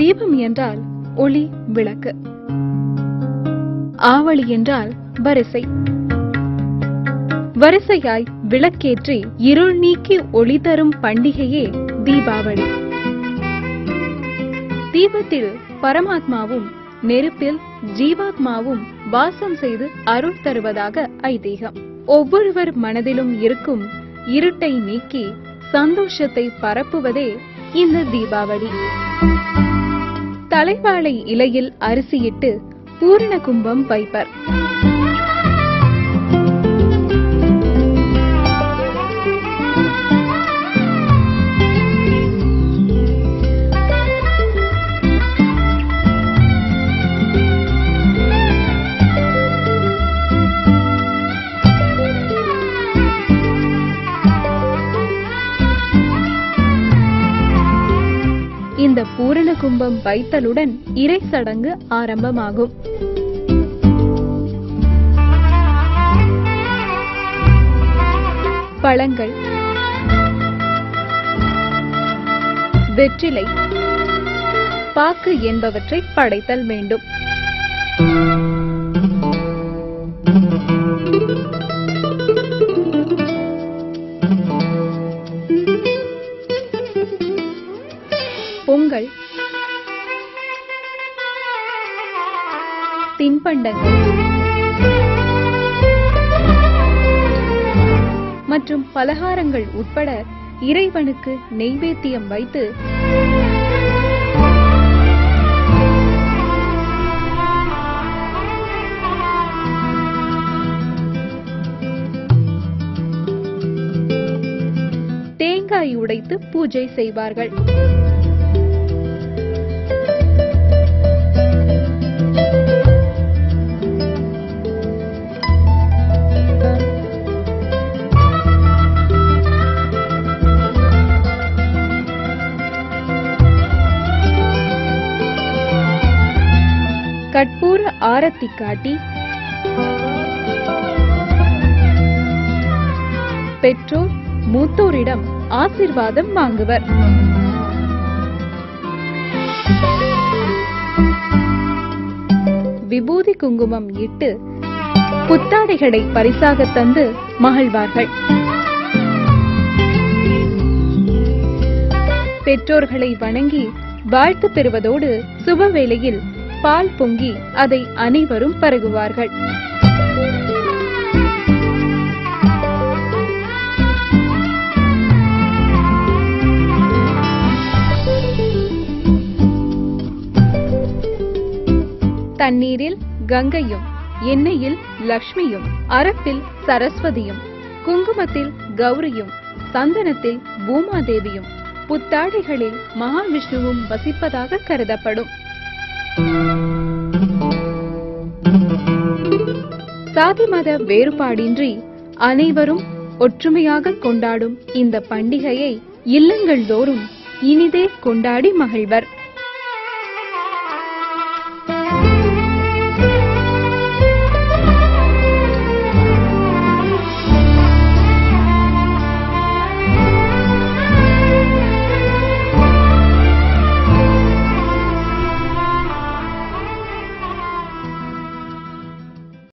தீபம் என்றால் ஒளி, விளக்கு. ஆவளி என்றால் வரிசை. வரிசையாய் விளக்கேற்றி இருள் நீக்கி ஒளி தரும் பண்டிகையே தீபாவளி. தீபத்தில் பரமாத்மாவும் நெருப்பில் ஜீவாத்மாவும் வாசம் செய்து அருள் தருவதாக ஐதீகம். ஒவ்வொருவர் மனதிலும் இருக்கும் இருட்டை நீக்கி சந்தோஷத்தை பரப்புவதே இந்த தீபாவளி. தலைவாழை இலையில் அரிசியிட்டு பூரண கும்பம் வைப்பர். இந்த பூரண கும்பம் வைத்தலுடன் இறை சடங்கு ஆரம்பமாகும். பழங்கள், வெற்றிலை, பாக்கு என்பவற்றை படைத்தல் வேண்டும். பொங்கல், தின்பண்டங்கள் மற்றும் பலகாரங்கள் உட்பட இறைவனுக்கு நெய்வேத்தியம் வைத்து தேங்காய் உடைத்து பூஜை செய்வார்கள். கற்பூர ஆரத்தி காட்டி பெற்றோர் மூத்தோரிடம் ஆசீர்வாதம் வாங்குவர். விபூதி குங்குமம் இட்டு புத்தாடைகளை பரிசாக தந்து மகிழ்வார்கள். பெற்றோர்களை வணங்கி வாழ்த்து பெறுவதோடு சுபவேளையில் பால் பொங்கி அதை அனைவரும் பருகுவார்கள். தண்ணீரில் கங்கையும், எண்ணெயில் லக்ஷ்மியும், அரப்பில் சரஸ்வதியும், குங்குமத்தில் கௌரியும், சந்தனத்தில் பூமாதேவியும், புத்தாடைகளில் மகாவிஷ்ணுவும் வசிப்பதாக கருதப்படும். சாதி மத வேறுபாடின்றி அனைவரும் ஒற்றுமையாக கொண்டாடும் இந்த பண்டிகையை இல்லங்கள் தோறும் இனிதே கொண்டாடி மகிழ்வர்.